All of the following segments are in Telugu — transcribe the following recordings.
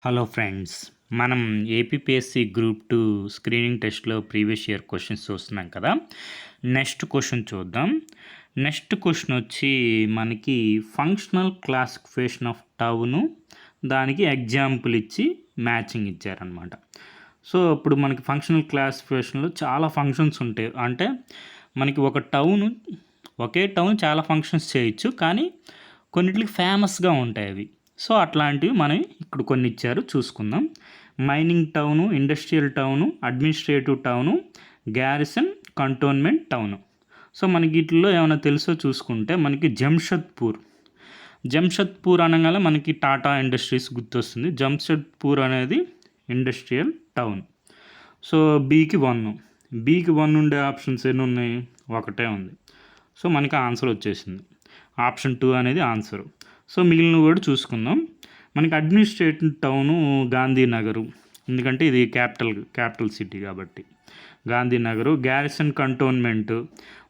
Hello friends. మనం ఏపీపీఎస్సీ గ్రూప్ 2 స్క్రీనింగ్ టెస్ట్‌లో ప్రీవియస్ ఇయర్ క్వెషన్స్ చూస్తున్నాం కదా! నెక్స్ట్ క్వెషన్ చూద్దాం. నెక్స్ట్ క్వెషన్ వచ్చి మనకి ఫంక్షనల్ క్లాసిఫికేషన్ ఆఫ్ టౌను దానికి ఎగ్జాంపుల్ ఇచ్చి మ్యాచింగ్ ఇచ్చారనమాట. సో, ఇప్పుడు మనకి ఫంక్షనల్ క్లాసిఫికేషన్‌లో చాలా ఫంక్షన్స్ ఉంటాయి. అంటే మనకి ఒకే టౌన్ చాలా ఫంక్షన్స్ చేయొచ్చు. కానీ కొన్నిట్లికి ఫేమస్‌గా ఉంటాయి అవి. సో, అట్లాంటివి మనం ఇక్కడ కొన్ని ఇచ్చారు చూసుకుందాం. Mining town, industrial town, administrative town, garrison, cantonment town. So, మనకి వీటిల్లో ఏమైనా తెలుసో చూసుకుంటే మనకి జంషెద్పూర్ అనగానే మనకి టాటా ఇండస్ట్రీస్ గుర్తొస్తుంది. జంషెద్పూర్ అనేది ఇండస్ట్రియల్ టౌన్. సో, బీకి 1 ఉండే ఆప్షన్స్ ఎన్ని ఉన్నాయి? ఒకటే ఉంది. సో, మనకి ఆన్సర్ వచ్చేసింది. ఆప్షన్ 2 అనేది ఆన్సరు. సో, మిగిలినవి కూడా చూసుకుందాం. మనకి అడ్మినిస్ట్రేటివ్ టౌను గాంధీనగరు, ఎందుకంటే ఇది క్యాపిటల్ సిటీ కాబట్టి Gandhinagar. Garrison cantonment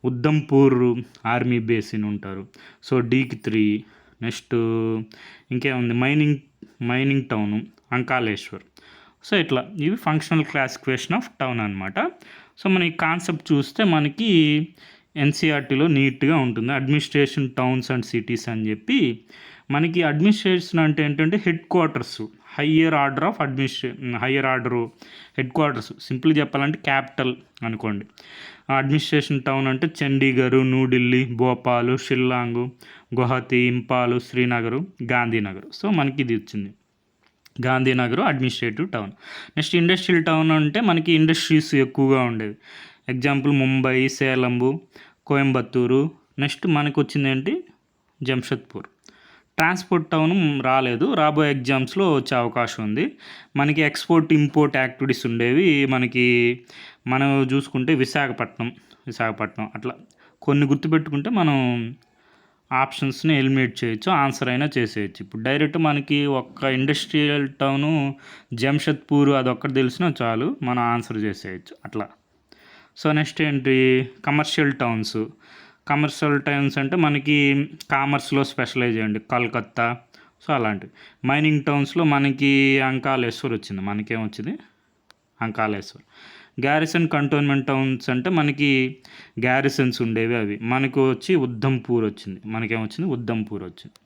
ఉద్ధంపూర్ army basin ఉంటారు. సో, డీకి 3. నెక్స్ట్ ఇంకేముంది, మైనింగ్ టౌను అంకాలేశ్వర్. సో, ఇట్లా ఇవి ఫంక్షనల్ క్లాసిఫికేషన్ ఆఫ్ టౌన్ అనమాట. సో, మన ఈ కాన్సెప్ట్ చూస్తే మనకి ఎన్సీఆర్టీలో నీట్గా ఉంటుంది. అడ్మినిస్ట్రేషన్ టౌన్స్ అండ్ సిటీస్ అని చెప్పి మనకి అడ్మినిస్ట్రేషన్ అంటే ఏంటంటే head quarters, higher order head quarters. సింపుల్గా చెప్పాలంటే క్యాపిటల్ అనుకోండి. అడ్మినిస్ట్రేషన్ టౌన్ అంటే చండీగఢ్, న్యూఢిల్లీ, భోపాల్, షిల్లాంగ్, గువాహతి, ఇంపాల్, శ్రీనగర్, గాంధీనగర్. సో, మనకి ఇది వచ్చింది Gandhinagar administrative town. Next industrial town అంటే మనకి ఇండస్ట్రీస్ ఎక్కువగా ఉండేవి. ఎగ్జాంపుల్ ముంబై, సేలంబు, కోయంబత్తూరు. నెక్స్ట్ మనకు వచ్చింది ఏంటి, జంషెద్పూర్. ట్రాన్స్పోర్ట్ టౌన్ రాలేదు, రాబోయే ఎగ్జామ్స్లో వచ్చే అవకాశం ఉంది. మనకి ఎక్స్పోర్ట్ ఇంపోర్ట్ యాక్టివిటీస్ ఉండేవి. మనం చూసుకుంటే విశాఖపట్నం అట్లా కొన్ని గుర్తుపెట్టుకుంటే మనం ఆప్షన్స్ని ఎలిమినేట్ చేయొచ్చు, ఆన్సర్ అయినా చేసేయచ్చు. ఇప్పుడు డైరెక్ట్ మనకి ఒక్క ఇండస్ట్రియల్ టౌను జంషెద్పూర్ అదొక్కటి తెలిసినా చాలు, మనం ఆన్సర్ చేసేయచ్చు అట్లా. సో, నెక్స్ట్ ఏంటి, కమర్షియల్ టౌన్స్ అంటే మనకి కామర్స్లో స్పెషలైజ్ అయ్యండి, కలకత్తా. సో, అలాంటివి. మైనింగ్ టౌన్స్లో మనకి అంకాలేశ్వర్ వచ్చింది. మనకేమొచ్చింది, అంకాలేశ్వర్. గ్యారిసన్ కంటోన్మెంట్ టౌన్స్ అంటే మనకి గ్యారిసన్స్ ఉండేవి, అవి మనకు వచ్చి ఉద్ధంపూర్ వచ్చింది. ఉద్ధంపూర్ వచ్చింది.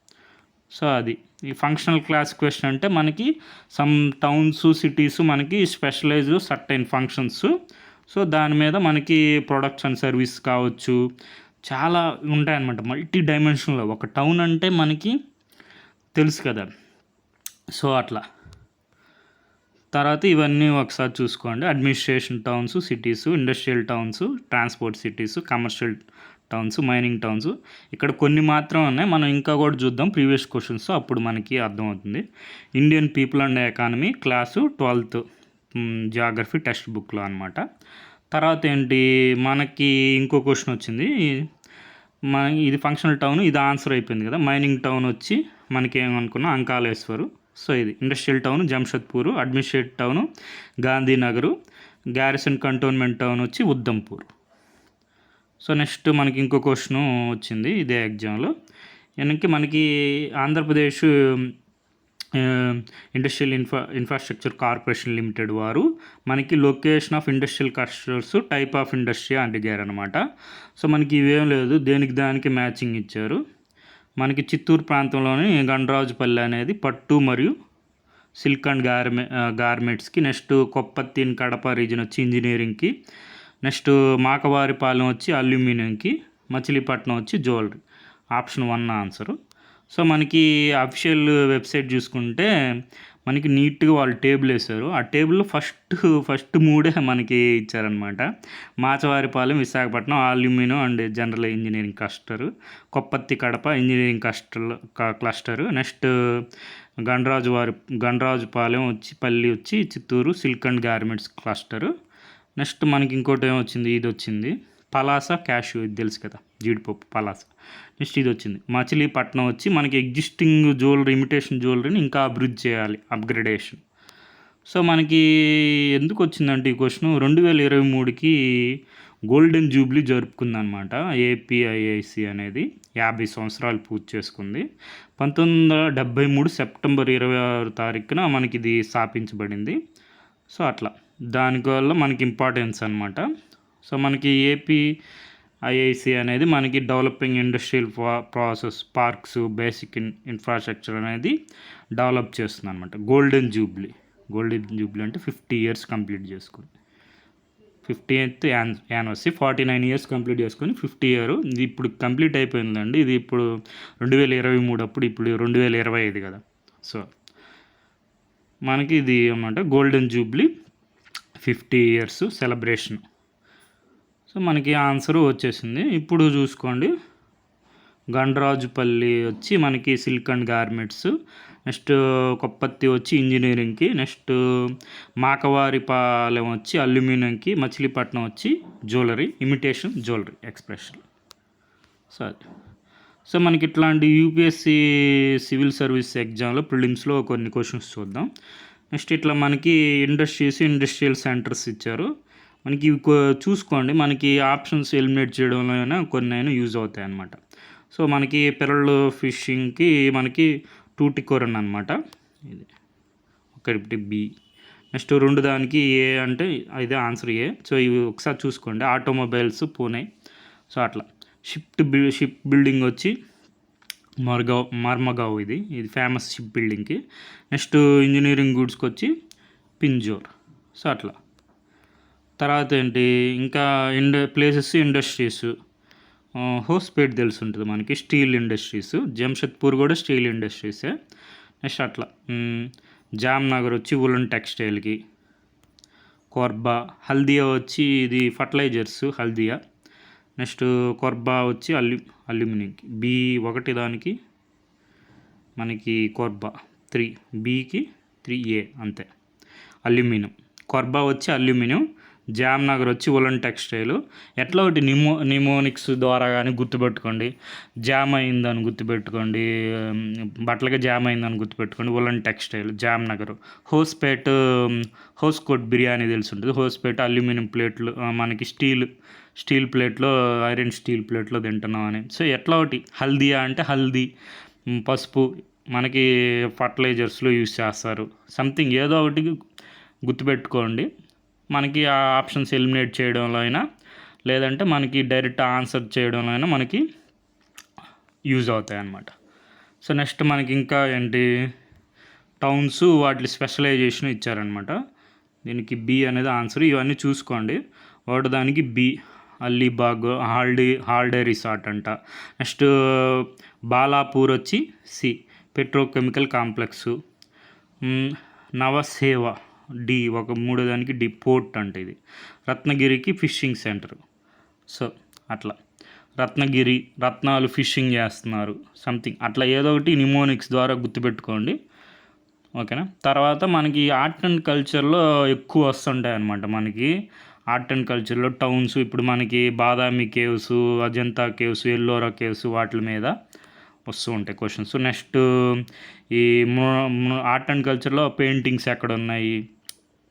సో, అది ఈ ఫంక్షనల్ క్లాసిఫికేషన్ అంటే మనకి సమ్ టౌన్స్, సిటీస్ మనకి స్పెషలైజ్డ్ సర్టైన్ ఫంక్షన్స్. సో, దాని మీద మనకి ప్రొడక్ట్స్ అండ్ సర్వీస్ కావచ్చు, చాలా ఉంటాయన్నమాట. మల్టీ డైమెన్షన్లో ఒక టౌన్ అంటే మనకి తెలుసు కదా. సో, అట్లా తర్వాత ఇవన్నీ ఒకసారి చూసుకోండి. Administration towns, cities, industrial towns, transport cities, commercial towns, mining towns. ఇక్కడ కొన్ని మాత్రం ఉన్నాయి, మనం ఇంకా కూడా చూద్దాం ప్రీవియస్ క్వశ్చన్స్, అప్పుడు మనకి అర్థమవుతుంది. Indian people and economy class 12th Geography text బుక్లో అనమాట. తర్వాత ఏంటి, మనకి ఇంకో క్వశ్చన్ వచ్చింది. ఇది ఫంక్షనల్ టౌన్, ఇది ఆన్సర్ అయిపోయింది కదా. మైనింగ్ టౌన్ వచ్చి మనకి ఏమనుకున్నాం, అంకాలేశ్వరు. సో, ఇది industrial town Jamshedpur, administrative town Gandhinagar, garrison cantonment town వచ్చి ఉద్ధంపూర్. సో, నెక్స్ట్ మనకి ఇంకో క్వశ్చన్ వచ్చింది ఇదే ఎగ్జామ్లో. మనకి Andhra Pradesh industrial infrastructure corporation limited వారు మనకి location of industrial clusters, type of industry అడిగారు అనమాట. సో, మనకి ఇవేం లేదు, దానికి మ్యాచింగ్ ఇచ్చారు. మనకి చిత్తూరు ప్రాంతంలోని గండరాజుపల్లి అనేది పట్టు మరియు సిల్క్ అండ్ గార్మెంట్స్కి. నెక్స్ట్ కొప్పత్తి కడప రీజన్ వచ్చి ఇంజనీరింగ్కి. నెక్స్ట్ మాకవారిపాలెం వచ్చి అల్యూమినియంకి. మచిలీపట్నం వచ్చి జ్యువెలరీ. Option 1 answer. సో, మనకి అఫీషియల్ వెబ్సైట్ చూసుకుంటే మనకి నీట్గా వాళ్ళు టేబుల్ వేశారు. ఆ టేబుల్లో ఫస్ట్ 3 మనకి ఇచ్చారనమాట. Machavaripalem Visakhapatnam aluminium and general engineering cluster, Koppathi Kadapa engineering cluster. Next Gandarajupalem Palli వచ్చి Chittoor silk and garments cluster. Next మనకి ఇంకోటి ఏమొచ్చింది, ఇది వచ్చింది పలాస క్యాష్యూ, ఇది తెలుసు కదా, జీడిపప్పు పలాస. నెక్స్ట్ ఇది వచ్చింది మచిలీపట్నం వచ్చి మనకి ఎగ్జిస్టింగ్ ఇమిటేషన్ జ్యువెలరీని ఇంకా అభివృద్ధి చేయాలి, అప్గ్రేడేషన్. సో, మనకి ఎందుకు వచ్చిందంటే ఈ క్వశ్చన్ 2023కి గోల్డెన్ జూబ్లీ జరుపుకుందనమాట. ఏపీఐఐసి అనేది 50 సంవత్సరాలు పూర్తి చేసుకుంది. 1973 సెప్టెంబర్ 26 తారీఖున మనకి ఇది స్థాపించబడింది. సో అట్లా దానివల్ల మనకి ఇంపార్టెన్స్ అనమాట. సో మనకి ఏపీఐఐసి అనేది మనకి developing industrial process parks basic infrastructure అనేది డెవలప్ చేస్తుంది అనమాట. గోల్డెన్ జూబ్లీ అంటే 50 years కంప్లీట్ చేసుకుంది. 50th యానివర్సరీ 49 years కంప్లీట్ చేసుకొని 50 year ఇది ఇప్పుడు కంప్లీట్ అయిపోయిందండి. ఇది ఇప్పుడు 2023 అప్పుడు, ఇప్పుడు 2025 కదా. సో మనకి ఇది అన్నమాట golden Jubilee 50 years celebration. So మనకి ఆన్సర్ వచ్చేసింది. ఇప్పుడు చూసుకోండి, గండ్రాజుపల్లి వచ్చి మనకి సిల్క్ అండ్ గార్మెంట్స్, నెక్స్ట్ కొప్పత్తి వచ్చి ఇంజనీరింగ్కి, నెక్స్ట్ మాకవారిపాలెం వచ్చి అల్యూమినియంకి, మచిలీపట్నం వచ్చి jewellery, imitation jewellery expression. So మనకి ఇట్లాంటి యూపీఎస్సి సివిల్ సర్వీస్ ఎగ్జామ్లో ప్రిలిమ్స్లో కొన్ని క్వశ్చన్స్ చూద్దాం. నెక్స్ట్ ఇట్లా మనకి ఇండస్ట్రియల్ సెంటర్స్ ఇచ్చారు. మనకి ఇవి చూసుకోండి, మనకి ఆప్షన్స్ ఎలిమినేట్ చేయడంలో అయినా కొన్ని అయినా యూజ్ అవుతాయి అన్నమాట. సో మనకి పెరల్ ఫిషింగ్కి మనకి టూటికోరన్ అనమాట. ఇది ఒకటి బి. నెక్స్ట్ 2 దానికి ఏ అంటే ఇదే ఆన్సర్ ఏ. సో ఇవి ఒకసారి చూసుకోండి. ఆటోమొబైల్స్ పూణే. సో అట్లా షిప్ బిల్డింగ్ వచ్చి మర్మగావ్ ఇది ఫేమస్ షిప్ బిల్డింగ్కి. నెక్స్ట్ ఇంజనీరింగ్ గూడ్స్కి వచ్చి పింజోర్. సో అట్లా తర్వాత ఏంటి ఇంకా ప్లేసెస్ ఇండస్ట్రీస్, హోస్పేట్ తెలిసి ఉంటుంది మనకి, స్టీల్ ఇండస్ట్రీస్. జంషెద్పూర్ కూడా స్టీల్ ఇండస్ట్రీసే. నెక్స్ట్ అట్లా జామ్నగర్ వచ్చి ఉలన్ టెక్స్టైల్కి, కోర్బా. హల్దియా వచ్చి ఇది ఫర్టిలైజర్స్ హల్దియా. నెక్స్ట్ కోర్బా వచ్చి అల్యూమినియంకి. B1 దానికి మనకి కోర్బా 3, బికి 3A అంతే. అల్యూమినియం. కోర్బా వచ్చి అల్యూమినియం, జామ్నగర్ వచ్చి ఉలన్ టెక్స్టైల్. ఎట్లా ఒకటి నిమోనిక్స్ ద్వారా కానీ గుర్తుపెట్టుకోండి. జామ్ అయిందని గుర్తుపెట్టుకోండి, బట్టలకి జామ్ అయిందని గుర్తుపెట్టుకోండి. Woollen textile Jamnagar. హోస్కోట్ బిర్యానీ తెలిసి ఉంటుంది. హోస్పేట్ అల్యూమినియం ప్లేట్లు, మనకి స్టీల్ ప్లేట్లో, ఐరన్ స్టీల్ ప్లేట్లో తింటున్నాం అని. సో ఎట్లా ఒకటి హల్దియా అంటే హల్దీ, పసుపు మనకి ఫర్టిలైజర్స్లో యూజ్ చేస్తారు. సంథింగ్ ఏదో ఒకటి గుర్తుపెట్టుకోండి. మనకి ఆ ఆప్షన్స్ ఎలిమినేట్ చేయడంలో అయినా, లేదంటే మనకి డైరెక్ట్ ఆన్సర్ చేయడంలో అయినా మనకి యూజ్ అవుతాయి అన్నమాట. సో నెక్స్ట్ మనకి ఇంకా ఏంటి టౌన్స్ వాటి స్పెషలైజేషన్ ఇచ్చారనమాట. దీనికి బి అనేది ఆన్సర్. ఇవన్నీ చూసుకోండి. ఒకటి దానికి బి అలీబాగ్ హాలిడే రిసార్ట్ అంట. నెక్స్ట్ బాలాపూర్ వచ్చి సి పెట్రోకెమికల్ కాంప్లెక్సు. నవసేవ డి 3 దానికి డి పోర్ట్ అంటే ఇది. రత్నగిరికి ఫిషింగ్ సెంటర్. సో అట్లా రత్నాలు ఫిషింగ్ చేస్తున్నారు సంథింగ్ అట్లా ఏదో ఒకటి నిమోనిక్స్ ద్వారా గుర్తుపెట్టుకోండి. ఓకేనా. తర్వాత మనకి ఆర్ట్ అండ్ కల్చర్లో ఎక్కువ వస్తుంటాయి అన్నమాట. మనకి ఆర్ట్ అండ్ కల్చర్లో టౌన్స్, ఇప్పుడు మనకి Badami caves, Ajanta caves, Ellora caves వాటి మీద వస్తూ ఉంటాయి క్వశ్చన్స్. నెక్స్ట్ ఈ ఆర్ట్ అండ్ కల్చర్లో పెయింటింగ్స్ ఎక్కడ ఉన్నాయి,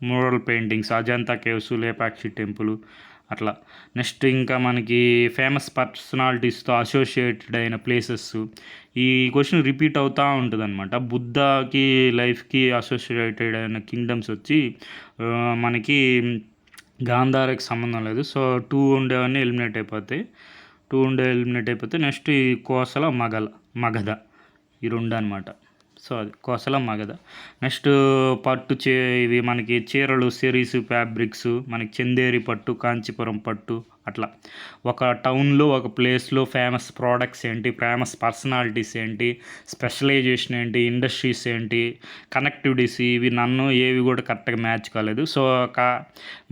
mural paintings, Ajanta caves, Lepakshi temple అట్లా. నెక్స్ట్ ఇంకా మనకి ఫేమస్ పర్సనాలిటీస్తో అసోసియేటెడ్ అయిన ప్లేసెస్. ఈ క్వశ్చన్ రిపీట్ అవుతూ ఉంటుంది అనమాట. బుద్ధకి లైఫ్కి అసోసియేటెడ్ అయిన కింగ్డమ్స్ వచ్చి మనకి గాంధారకి సంబంధం లేదు. సో 2 ఉండేవన్నీ ఎలిమినేట్ అయిపోతాయి. నెక్స్ట్ ఈ కోసల మగధ ఈ 2 అనమాట. సో అది కోసల మగధ. నెక్స్ట్ పట్టు ఇవి మనకి చీరలు, సిరీస్, ఫ్యాబ్రిక్స్, మనకి చందేరి పట్టు, కాంచీపురం పట్టు అట్లా. ఒక టౌన్లో ఒక ప్లేస్లో ఫేమస్ ప్రోడక్ట్స్ ఏంటి, ఫేమస్ పర్సనాలిటీస్ ఏంటి, స్పెషలైజేషన్ ఏంటి, ఇండస్ట్రీస్ ఏంటి, కనెక్టివిటీస్, ఇవి ఏవి కూడా కరెక్ట్గా మ్యాచ్ కాలేదు. సో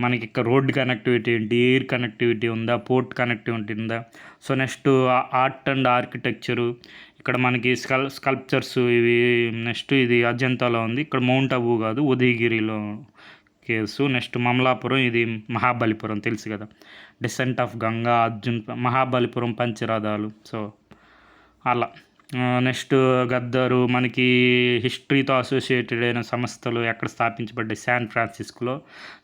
మనకి ఇక్కడ రోడ్ కనెక్టివిటీ ఏంటి, ఎయిర్ కనెక్టివిటీ ఉందా, పోర్ట్ కనెక్టివిటీ ఉందా. So next art and architecture, ఇక్కడ మనకి స్కల్ప్చర్స్ ఇవి. నెక్స్ట్ ఇది అజంతాలో ఉంది, ఇక్కడ మౌంట్ అబూ కాదు, ఉదయగిరిలో కేవ్స్. నెక్స్ట్ మమలాపురం, ఇది మహాబలిపురం తెలుసు కదా, డిసెంట్ ఆఫ్ గంగా, అర్జున్, మహాబలిపురం పంచరథాలు. సో అలా. నెక్స్ట్ గద్దరు, మనకి హిస్టరీతో అసోసియేటెడ్ అయిన సంస్థలు ఎక్కడ స్థాపించబడ్డాయి, శాన్ ఫ్రాన్సిస్కోలో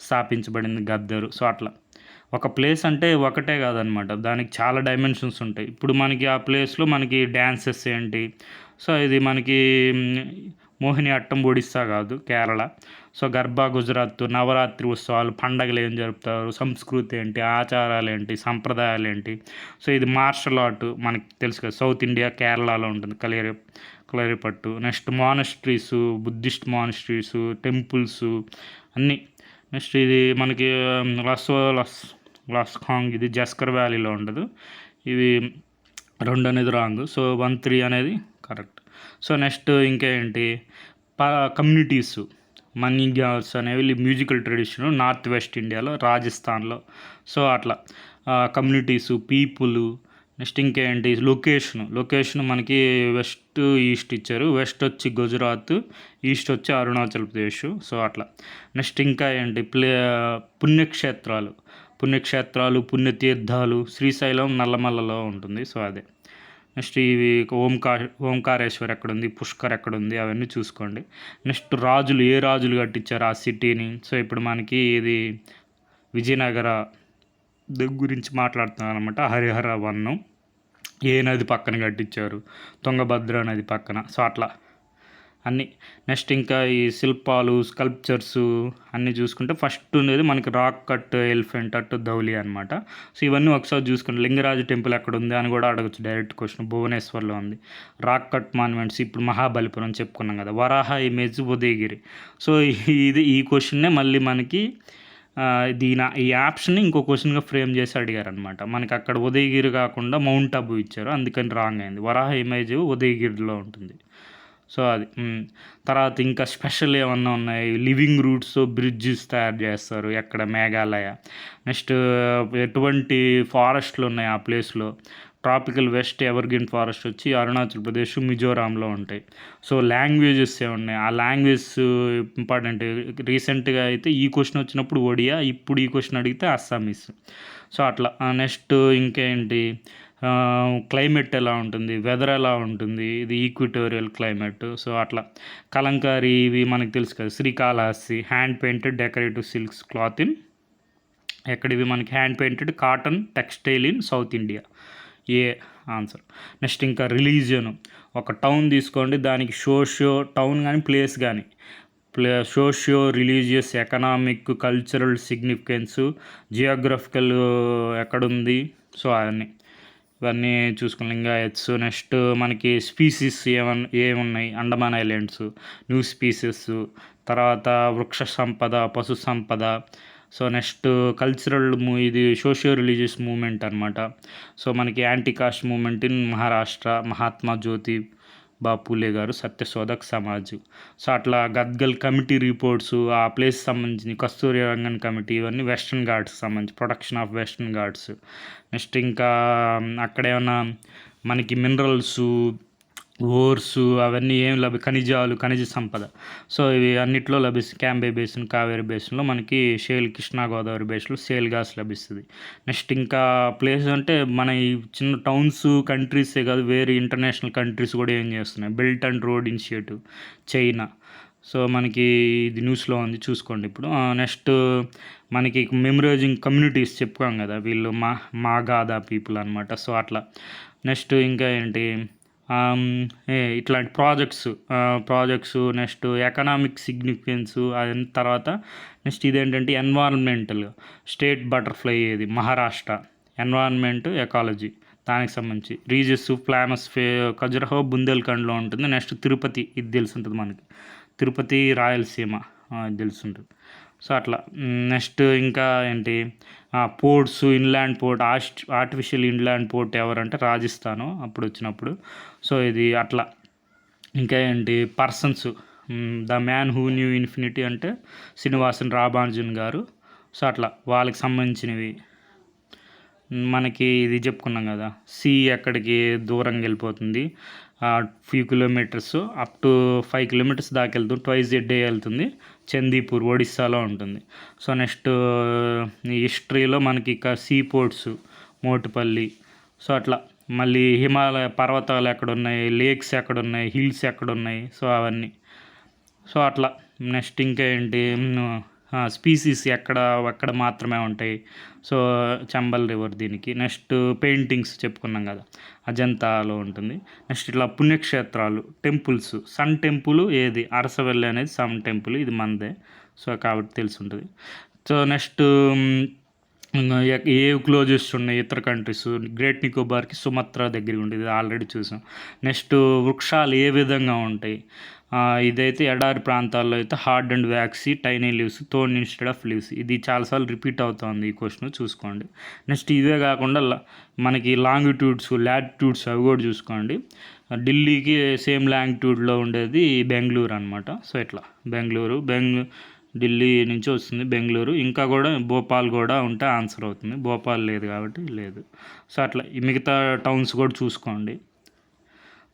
స్థాపించబడింది గద్దరు. సో అట్లా ఒక ప్లేస్ అంటే ఒకటే కాదనమాట, దానికి చాలా డైమెన్షన్స్ ఉంటాయి. ఇప్పుడు మనకి ఆ ప్లేస్లో మనకి డ్యాన్సెస్ ఏంటి, సో ఇది మనకి మోహిని అట్టం ఒడిస్సా కాదు, కేరళ. సో గర్బా గుజరాత్, నవరాత్రి ఉత్సవాలు, పండగలు ఏం జరుపుతారు, సంస్కృతి ఏంటి, ఆచారాలు ఏంటి, సంప్రదాయాలు ఏంటి. సో ఇది మార్షల్ ఆర్ట్ మనకి తెలుసు కదా, సౌత్ ఇండియా కేరళలో ఉంటుంది, కలేరిపట్టు. నెక్స్ట్ మానస్ట్రీసు, బుద్ధిస్ట్ మానస్ట్రీసు, టెంపుల్స్ అన్నీ. నెక్స్ట్ ఇది మనకి లాస్కాంగ్, ఇది జస్కర్ వ్యాలీలో ఉండదు. ఇవి 2 అనేది రాంగ్, సో 1, 3 అనేది కరెక్ట్. సో నెక్స్ట్ ఇంకా ఏంటి, కమ్యూనిటీస్, మనిగాస్ అనేవి మ్యూజికల్ ట్రెడిషన్ నార్త్ వెస్ట్ ఇండియాలో, రాజస్థాన్లో. సో అట్లా కమ్యూనిటీసు, పీపుల్. నెక్స్ట్ ఇంకేంటి, లొకేషన్ మనకి వెస్ట్ ఈస్ట్ ఇచ్చారు. వెస్ట్ వచ్చి గుజరాత్, ఈస్ట్ వచ్చి అరుణాచల్ ప్రదేశ్. సో అట్లా. నెక్స్ట్ ఇంకా ఏంటి, పుణ్యక్షేత్రాలు, పుణ్యతీర్థాలు, శ్రీశైలం నల్లమల్లలో ఉంటుంది. సో అదే. నెక్స్ట్ ఇవి ఓంకారేశ్వర్ ఎక్కడుంది, పుష్కర్ ఎక్కడుంది, అవన్నీ చూసుకోండి. నెక్స్ట్ ఏ రాజులు కట్టించారు ఆ సిటీని. సో ఇప్పుడు మనకి ఇది విజయనగర గురించి మాట్లాడుతున్నాను అనమాట. హరిహర వన్నం ఏ నది పక్కన కట్టించారు, తుంగభద్ర నది పక్కన. సో అట్లా అన్నీ. నెక్స్ట్ ఇంకా ఈ శిల్పాలు, స్కల్ప్చర్స్ అన్నీ చూసుకుంటే ఫస్ట్ ఉండేది మనకి rock cut elephant at Dhauli అనమాట. సో ఇవన్నీ ఒకసారి చూసుకుంటే లింగరాజు టెంపుల్ ఎక్కడ ఉంది అని కూడా అడగచ్చు డైరెక్ట్ క్వశ్చన్. భువనేశ్వర్లో ఉంది. రాక్ కట్ మాన్యుమెంట్స్ ఇప్పుడు మహాబలిపురం చెప్పుకున్నాం కదా. వరాహ ఇమేజ్ ఉదయగిరి. సో ఈ క్వశ్చన్నే మళ్ళీ మనకి ఈ ఆప్షన్ని ఇంకో క్వశ్చన్గా ఫ్రేమ్ చేసి అడిగారనమాట. మనకి అక్కడ ఉదయగిరి కాకుండా మౌంట్ అబు ఇచ్చారు, అందుకని రాంగ్ అయింది. వరాహ ఇమేజ్ ఉదయగిరిలో ఉంటుంది. సో అది. తర్వాత ఇంకా స్పెషల్ ఏమన్నా ఉన్నాయి, లివింగ్ రూట్స్ బ్రిడ్జెస్ తయారు చేస్తారు ఎక్కడ, మేఘాలయ. నెక్స్ట్ ఎటువంటి ఫారెస్ట్లు ఉన్నాయి ఆ ప్లేస్లో, ట్రాపికల్ వెస్ట్ ఎవర్గ్రీన్ ఫారెస్ట్ వచ్చి అరుణాచల్ ప్రదేశ్, మిజోరాంలో ఉంటాయి. సో లాంగ్వేజెస్ ఏమున్నాయి, ఆ లాంగ్వేజ్ ఇంపార్టెంట్. రీసెంట్గా అయితే ఈ క్వశ్చన్ వచ్చినప్పుడు ఒడియా, ఇప్పుడు ఈ క్వశ్చన్ అడిగితే అస్సామీస్. సో అట్లా. నెక్స్ట్ ఇంకేంటి, క్లైమేట్ ఎలా ఉంటుంది, వెదర్ ఎలా ఉంటుంది, ఇది ఈక్విటోరియల్ క్లైమేట్. సో అట్లా. కలంకారీ ఇవి మనకు తెలుసు కదా, Srikalahasti, hand painted decorative silks cloth in ఎక్కడివి మనకి, hand painted cotton textile in south India. A answer. Next ఇంకా రిలీజియన్, ఒక టౌన్ తీసుకోండి, దానికి టౌన్ కానీ ప్లేస్ కానీ socio religious, economic, cultural significance, geographical ఎక్కడుంది. సో ఇవన్నీ చూసుకుని లింగాయత్స్. నెక్స్ట్ మనకి స్పీసీస్ ఏమున్నాయి, అండమాన్ ఐలాండ్స్, న్యూ స్పీసెస్. తర్వాత వృక్ష సంపద, పశు సంపద. సో నెక్స్ట్ కల్చరల్ ఇది సోషియో రిలీజియస్ మూమెంట్ అనమాట. సో మనకి anti caste movement in Maharashtra, Mahatma Jyoti Bapule garu Satyashodhak Samaj. So అట్లా గద్గల్ కమిటీ రిపోర్ట్స్, ఆ ప్లేస్ సంబంధించి కస్తూరి రంగన్ కమిటీ, ఇవన్నీ వెస్ట్రన్ ఘాట్స్ సంబంధించి, protection of western ghats. Next ఇంకా అక్కడ ఏమన్నా మనకి మినరల్స్, ఓర్స్ అవన్నీ ఖనిజాలు, ఖనిజ సంపద. సో ఇవి అన్నిట్లో లభిస్తుంది. క్యాంబే బేసిన్, కావేరీ బేసిన్లో మనకి కృష్ణా గోదావరి బేసిన్లో షేల్ గ్యాస్ లభిస్తుంది. నెక్స్ట్ ఇంకా ప్లేస్ అంటే మన ఈ చిన్న టౌన్స్, కంట్రీసే కాదు, వేరే ఇంటర్నేషనల్ కంట్రీస్ కూడా ఏం చేస్తున్నాయి, belt and road initiative, China. So మనకి ఇది న్యూస్లో ఉంది, చూసుకోండి ఇప్పుడు. నెక్స్ట్ మనకి మెమరైజింగ్ కమ్యూనిటీస్ చెప్పుకోం కదా, వీళ్ళు మాగాదా పీపుల్ అనమాట. సో అట్లా. నెక్స్ట్ ఇంకా ఏంటి, ఇట్లాంటి ప్రాజెక్ట్స్. Next economic significance. అది తర్వాత నెక్స్ట్ ఇదేంటంటే ఎన్వాల్మెంటల్, స్టేట్ బటర్ఫ్లై ఏది, మహారాష్ట్ర, ఎన్వాల్మెంట్ ఎకాలజీ దానికి సంబంధించి. రీజెస్, ఫ్లామస్ ఖజురహో బుందేల్ఖండ్లో ఉంటుంది. నెక్స్ట్ తిరుపతి, ఇది తెలుసుంటుంది మనకి, తిరుపతి రాయలసీమ, ఇది తెలుసుంటుంది. సో అట్లా. నెక్స్ట్ ఇంకా ఏంటి, ports, inland port, artificial inland port ఎవరంటే రాజస్థాను అప్పుడు వచ్చినప్పుడు. సో ఇది అట్లా. ఇంకా ఏంటి, persons, the man who knew infinity అంటే శ్రీనివాసన్ రామానుజన్ గారు. సో అట్లా వాళ్ళకి సంబంధించినవి. మనకి ఇది చెప్పుకున్నాం కదా, సీ ఎక్కడికి దూరంగా వెళ్ళిపోతుంది, few kilometres, up to 5 kilometres దాకా వెళ్తుంది, ట్వైస్ ఎ డే వెళ్తుంది, చందీపూర్ ఒడిస్సాలో ఉంటుంది. సో నెక్స్ట్ హిస్టరీలో మనకి ఇక సీ పోర్ట్స్, మోటుపల్లి. సో అట్లా. మళ్ళీ హిమాలయ పర్వతాలు ఎక్కడున్నాయి, లేక్స్ ఎక్కడున్నాయి, హిల్స్ ఎక్కడున్నాయి. సో అవన్నీ. సో అట్లా. నెక్స్ట్ ఇంకా ఏంటి, స్పీసీస్ ఎక్కడ మాత్రమే ఉంటాయి. సో చంబల్ రివర్ దీనికి. నెక్స్ట్ పెయింటింగ్స్ చెప్పుకున్నాం కదా, అజంతాలో ఉంటుంది. నెక్స్ట్ ఇట్లా పుణ్యక్షేత్రాలు, టెంపుల్స్. సన్ టెంపుల్ ఏది, అరసవెల్లి అనేది సన్ టెంపుల్, ఇది మనదే. సో కాబట్టి తెలిసి ఉంటుంది. సో నెక్స్ట్ ఏ క్లోజెస్ట్ ఉన్నాయి ఇతర కంట్రీస్. గ్రేట్ నికోబార్కి సుమత్రా దగ్గర ఉంటుంది, ఇది ఆల్రెడీ చూసాం. నెక్స్ట్ వృక్షాలు ఏ విధంగా ఉంటాయి. ఇదైతే ఎడారి ప్రాంతాల్లో అయితే hard and waxy tiny leaves, thorn instead of leaves. ఇది చాలాసార్లు రిపీట్ అవుతుంది ఈ క్వశ్చన్, చూసుకోండి. నెక్స్ట్ ఇవే కాకుండా మనకి లాంగిట్యూడ్స్, లాటిట్యూడ్స్ అవి కూడా చూసుకోండి. ఢిల్లీకి సేమ్ లాంగిట్యూడ్లో ఉండేది బెంగళూరు అనమాట. సో ఇట్లా ఢిల్లీ నుంచి వస్తుంది బెంగళూరు. ఇంకా కూడా భోపాల్ కూడా ఉంటే ఆన్సర్ అవుతుంది. భోపాల్ లేదు కాబట్టి లేదు. సో అట్లా ఈ మిగతా టౌన్స్ కూడా చూసుకోండి.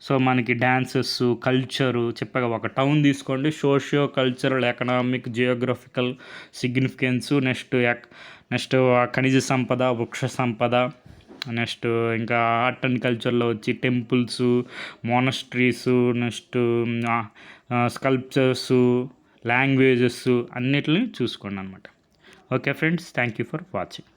సో మనకి డ్యాన్సెస్, కల్చరు చెప్పగా ఒక టౌన్ తీసుకోండి. Socio cultural, economic, geographical significance, next ఖనిజ సంపద, వృక్ష సంపద. నెక్స్ట్ ఇంకా ఆర్ట్ అండ్ కల్చర్లో వచ్చి టెంపుల్స్, మోనస్ట్రీస్, నెక్స్ట్ స్కల్ప్చర్స్, లాంగ్వేజెస్ అన్నిటిని చూసుకోండి అనమాట. Okay friends, thank you for watching.